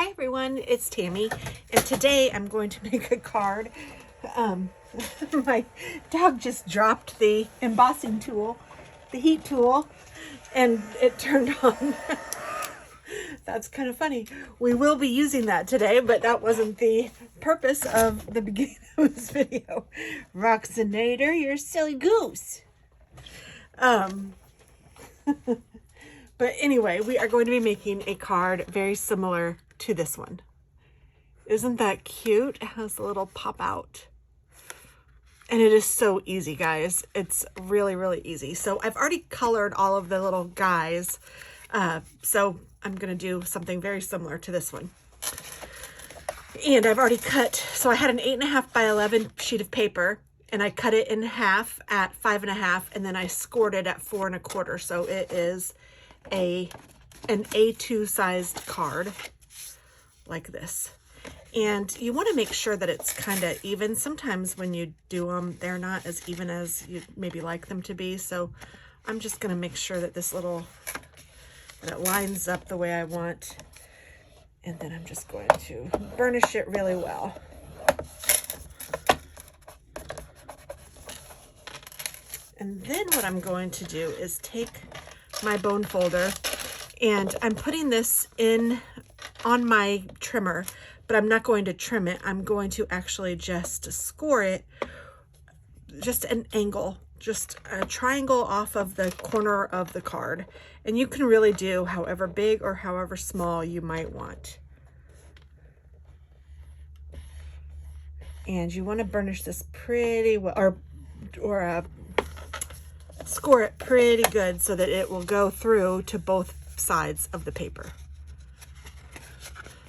Hi everyone, it's Tammy, and today I'm going to make a card. My dog just dropped the embossing tool, the heat tool, and it turned on. That's kind of funny. We will be using that today, but that wasn't the purpose of the beginning of this video. Roxanator, you're a silly goose. But anyway, we are going to be making a card very similar to this one. Isn't that cute? It has a little pop out. And it is so easy, guys. It's really, really easy. So I've already colored all of the little guys. So I'm going to do something very similar to this one. And I've already cut, so I had an 8.5 by 11 sheet of paper, and I cut it in half at 5.5, and then I scored it at 4 1/4. So it is an A2 sized card like this. And you want to make sure that it's kind of even. Sometimes when you do them, they're not as even as you maybe like them to be. So I'm just going to make sure that that it lines up the way I want. And then I'm just going to burnish it really well. And then what I'm going to do is take my bone folder, and I'm putting this in on my trimmer, but I'm not going to trim it. I'm going to actually just score it, just an angle, just a triangle off of the corner of the card. And you can really do however big or however small you might want. And you want to burnish this pretty well, or score it pretty good so that it will go through to both sides of the paper.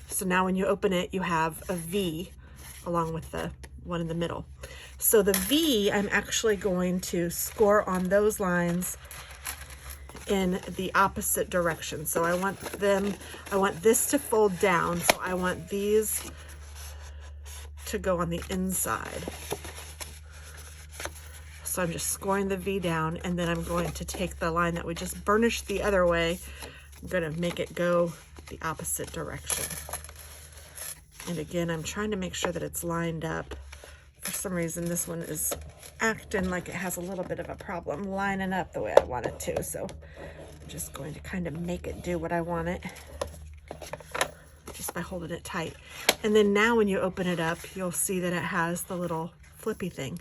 So now when you open it, you have a V along with the one in the middle. So the V, I'm actually going to score on those lines in the opposite direction. So I want this to fold down. So I want these to go on the inside. So I'm just scoring the V down, and then I'm going to take the line that we just burnished the other way. I'm going to make it go the opposite direction. And again, I'm trying to make sure that it's lined up. For some reason, this one is acting like it has a little bit of a problem lining up the way I want it to. So I'm just going to kind of make it do what I want it, just by holding it tight. And then now when you open it up, you'll see that it has the little flippy thing.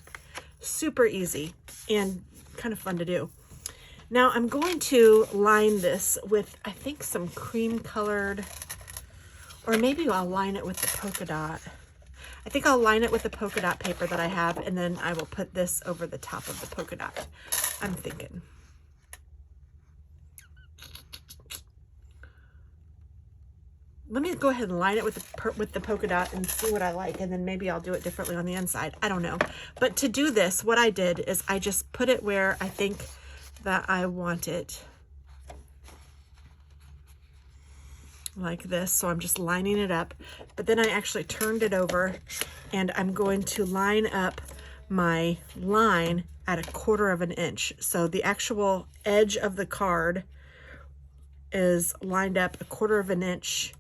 Super easy and kind of fun to do. Now I'm going to line this with, I think, some cream colored, or maybe I'll line it with the polka dot. I think I'll line it with the polka dot paper that I have, and then I will put this over the top of the polka dot, I'm thinking. Let me go ahead and line it with the polka dot and see what I like, and then maybe I'll do it differently on the inside. I don't know. But to do this, what I did is I just put it where I think that I want it. Like this. So I'm just lining it up. But then I actually turned it over, and I'm going to line up my line at 1/4 inch. So the actual edge of the card is lined up 1/4 inch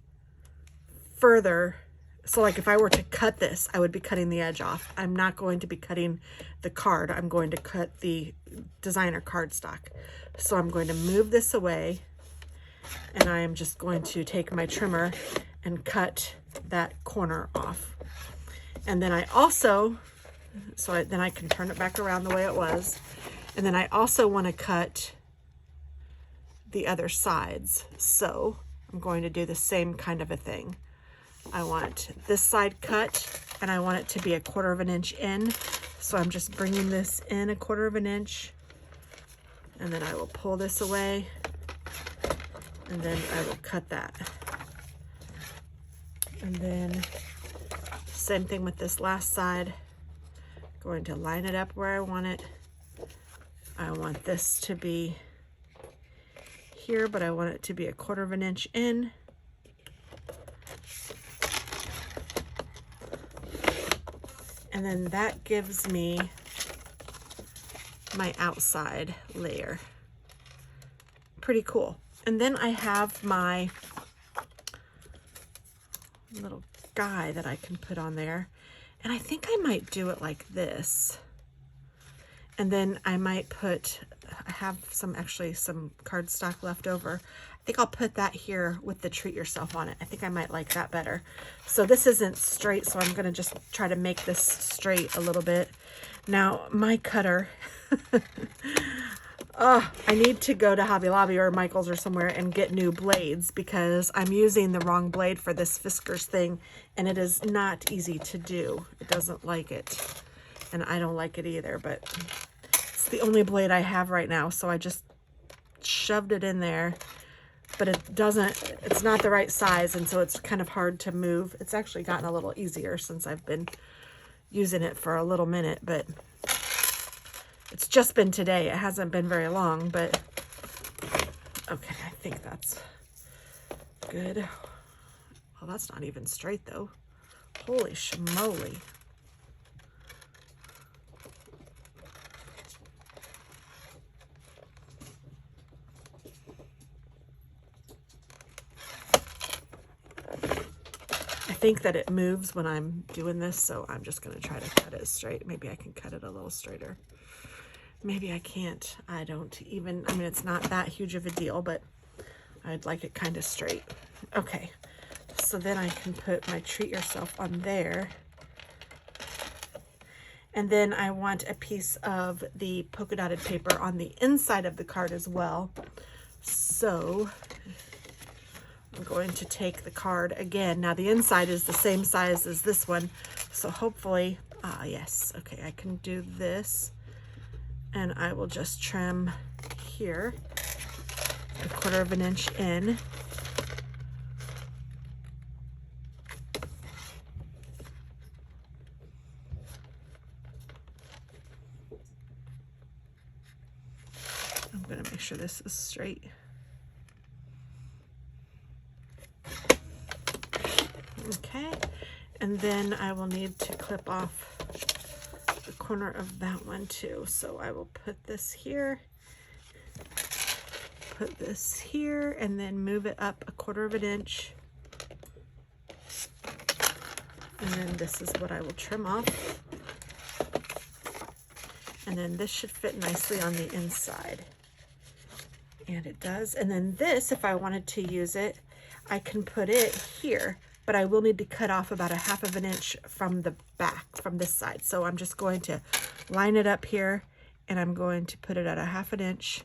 further. So like if I were to cut this, I would be cutting the edge off. I'm not going to be cutting the card. I'm going to cut the designer cardstock. So I'm going to move this away, and I am just going to take my trimmer and cut that corner off. And then I also, then I can turn it back around the way it was. And then I also want to cut the other sides. So I'm going to do the same kind of a thing. I want this side cut, and I want it to be 1/4 inch in. So I'm just bringing this in 1/4 inch, and then I will pull this away, and then I will cut that. And then same thing with this last side. Going to line it up where I want it. I want this to be here, but I want it to be 1/4 inch in. And then that gives me my outside layer. Pretty cool. And then I have my little guy that I can put on there. And I think I might do it like this. And then I might put, I have some cardstock left over. I think I'll put that here with the treat yourself on it. I think I might like that better. So this isn't straight, so I'm gonna just try to make this straight a little bit. Now my cutter, oh, I need to go to Hobby Lobby or Michael's or somewhere and get new blades because I'm using the wrong blade for this Fiskars thing, and it is not easy to do. It doesn't like it, and I don't like it either, but it's the only blade I have right now, so I just shoved it in there, but it's not the right size, and so it's kind of hard to move. It's actually gotten a little easier since I've been using it for a little minute, but it's just been today. It hasn't been very long, but okay, I think that's good. Well, that's not even straight though. Holy schmoly. I think that it moves when I'm doing this, so I'm just going to try to cut it straight. Maybe I can cut it a little straighter. Maybe I can't. I mean, it's not that huge of a deal, but I'd like it kind of straight. Okay, so then I can put my treat yourself on there. And then I want a piece of the polka dotted paper on the inside of the card as well. So I'm going to take the card again. Now the inside is the same size as this one, so hopefully, yes, okay, I can do this, and I will just trim here, 1/4 of an inch in. I'm gonna make sure this is straight. Okay, and then I will need to clip off the corner of that one too. So I will put this here, put this here, and then move it up 1/4 of an inch. And then this is what I will trim off. And then this should fit nicely on the inside. And it does. And then this, if I wanted to use it, I can put it here, but I will need to cut off about 1/2 of an inch from the back, from this side. So I'm just going to line it up here, and I'm going to put it at 1/2 an inch.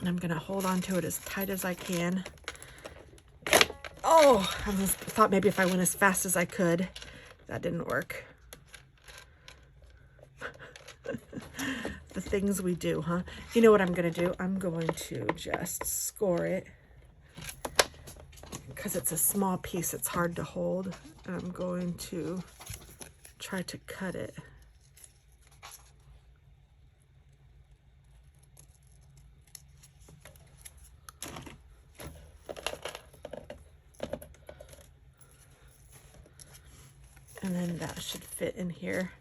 And I'm gonna hold on to it as tight as I can. Oh, I thought maybe if I went as fast as I could. That didn't work. The things we do, huh? You know what I'm gonna do? I'm going to just score it. Because it's a small piece, it's hard to hold. And I'm going to try to cut it. And then that should fit in here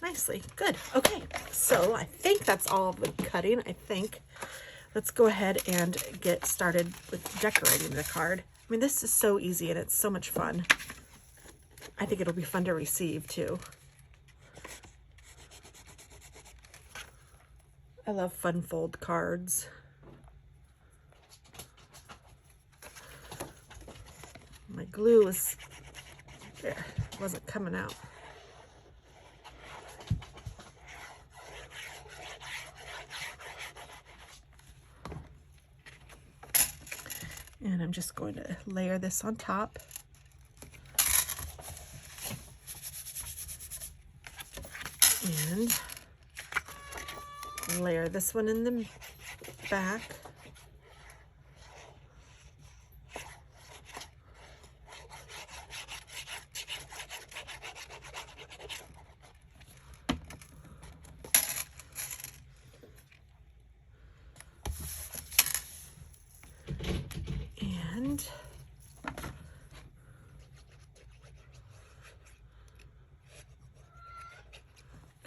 nicely. Good. Okay, so I think that's all of the cutting, I think. Let's go ahead and get started with decorating the card. I mean, this is so easy and it's so much fun. I think it'll be fun to receive too. I love fun fold cards. My glue is there, wasn't coming out. And I'm just going to layer this on top. And layer this one in the back. And I'm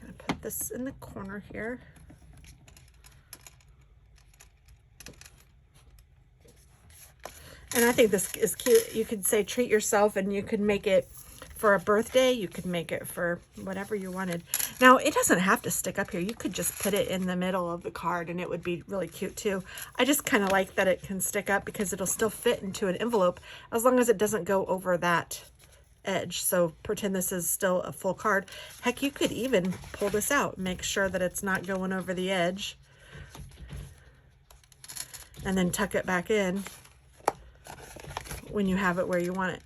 gonna put this in the corner here. And I think this is cute. You could say treat yourself, and you could make it for a birthday. You could make it for whatever you wanted. Now, it doesn't have to stick up here. You could just put it in the middle of the card and it would be really cute too. I just kind of like that it can stick up because it'll still fit into an envelope as long as it doesn't go over that edge. So pretend this is still a full card. Heck, you could even pull this out, make sure that it's not going over the edge, and then tuck it back in when you have it where you want it.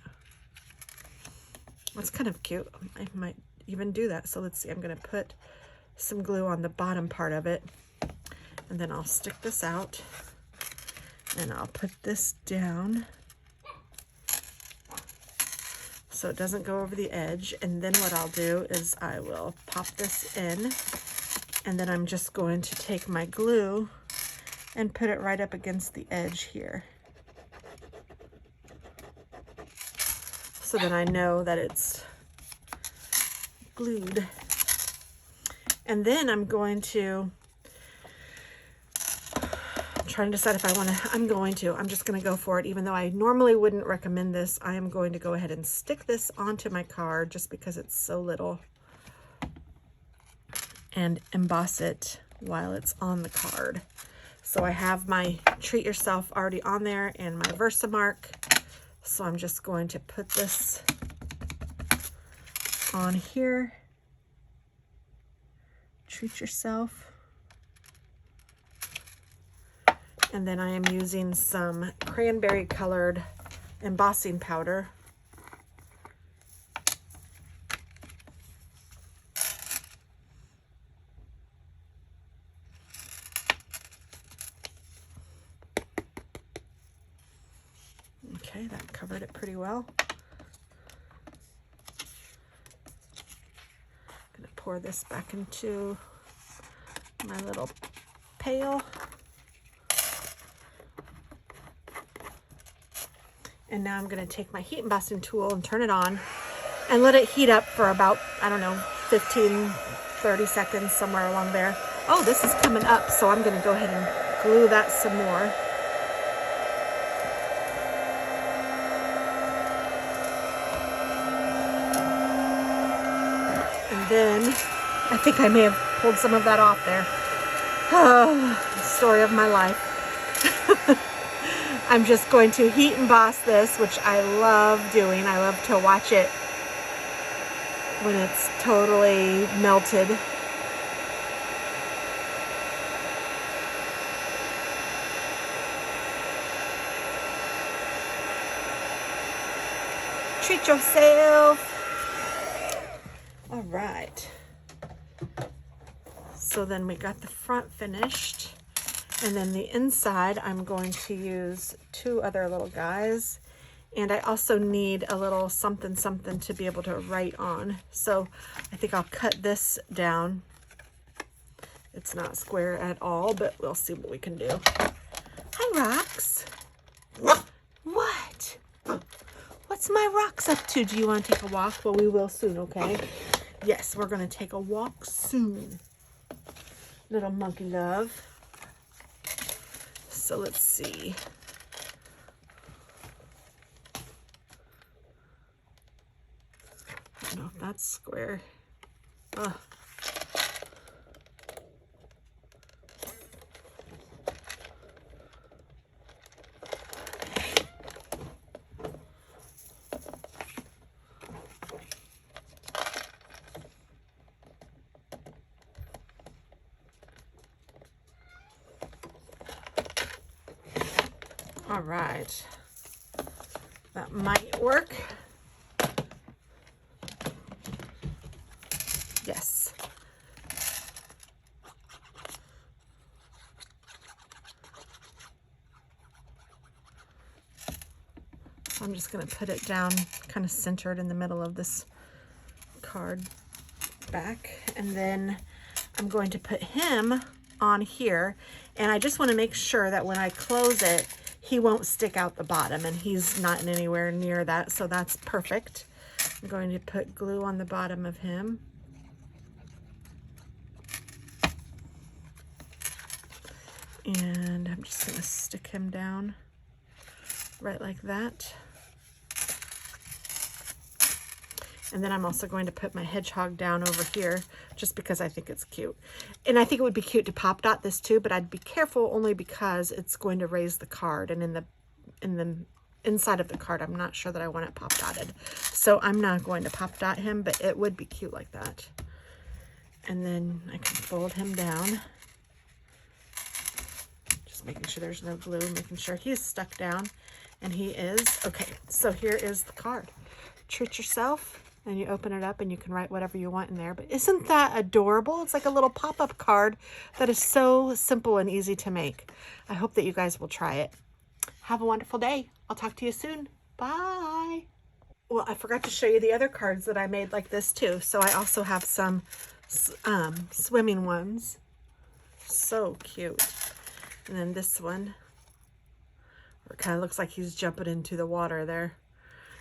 That's kind of cute. I might even do that. So let's see, I'm going to put some glue on the bottom part of it, and then I'll stick this out, and I'll put this down so it doesn't go over the edge. And then what I'll do is I will pop this in, and then I'm just going to take my glue and put it right up against the edge here, so then I know that it's glued. And then I'm going to, I'm trying to decide if I want to, I'm just going to go for it. Even though I normally wouldn't recommend this, I am going to go ahead and stick this onto my card just because it's so little, and emboss it while it's on the card. So I have my treat yourself already on there and my Versamark. So I'm just going to put this on here. Treat yourself. And then I am using some cranberry colored embossing powder. Okay, that covered it pretty well. I'm gonna pour this back into my little pail. And now I'm gonna take my heat embossing tool and turn it on and let it heat up for about, I don't know, 15, 30 seconds, somewhere along there. Oh, this is coming up, so I'm gonna go ahead and glue that some more. And then I think I may have pulled some of that off there. Oh, the story of my life. I'm just going to heat emboss this, which I love doing. I love to watch it when it's totally melted. Treat yourself. All right. So then we got the front finished. And then the inside, I'm going to use two other little guys. And I also need a little something something to be able to write on. So I think I'll cut this down. It's not square at all, but we'll see what we can do. Hi, Rox. What? What's my Rox up to? Do you want to take a walk? Well, we will soon, okay? Yes, we're going to take a walk soon. Little monkey love. So let's see. I don't know if that's square. Ugh. All right, that might work. Yes. So I'm just going to put it down kind of centered in the middle of this card back, and then I'm going to put him on here, and I just want to make sure that when I close it, he won't stick out the bottom, and he's not anywhere near that, so that's perfect. I'm going to put glue on the bottom of him. And I'm just going to stick him down right like that. And then I'm also going to put my hedgehog down over here just because I think it's cute. And I think it would be cute to pop dot this too, but I'd be careful only because it's going to raise the card. And in the inside of the card, I'm not sure that I want it pop dotted. So I'm not going to pop dot him, but it would be cute like that. And then I can fold him down. Just making sure there's no glue, making sure he's stuck down. And he is. Okay, so here is the card. Treat yourself. And you open it up and you can write whatever you want in there. But isn't that adorable? It's like a little pop-up card that is so simple and easy to make. I hope that you guys will try it. Have a wonderful day. I'll talk to you soon. Bye. Well, I forgot to show you the other cards that I made like this too. So I also have some swimming ones. So cute. And then this one, where it kind of looks like he's jumping into the water there.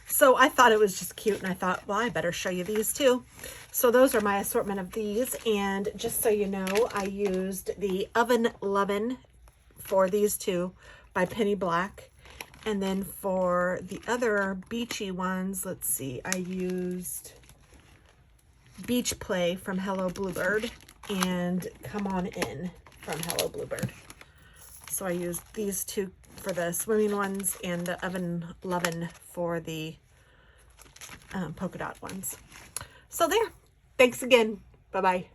So I thought it was just cute, and I thought, well, I better show you these too. So those are my assortment of these, and just so you know, I used the Oven Lovin for these two by Penny Black. And then for the other beachy ones, let's see, I used Beach Play from Hello Bluebird and Come On In from Hello Bluebird. So I used these two for the swimming ones and the Oven Lovin for the polka dot ones. So there. Thanks again. Bye-bye.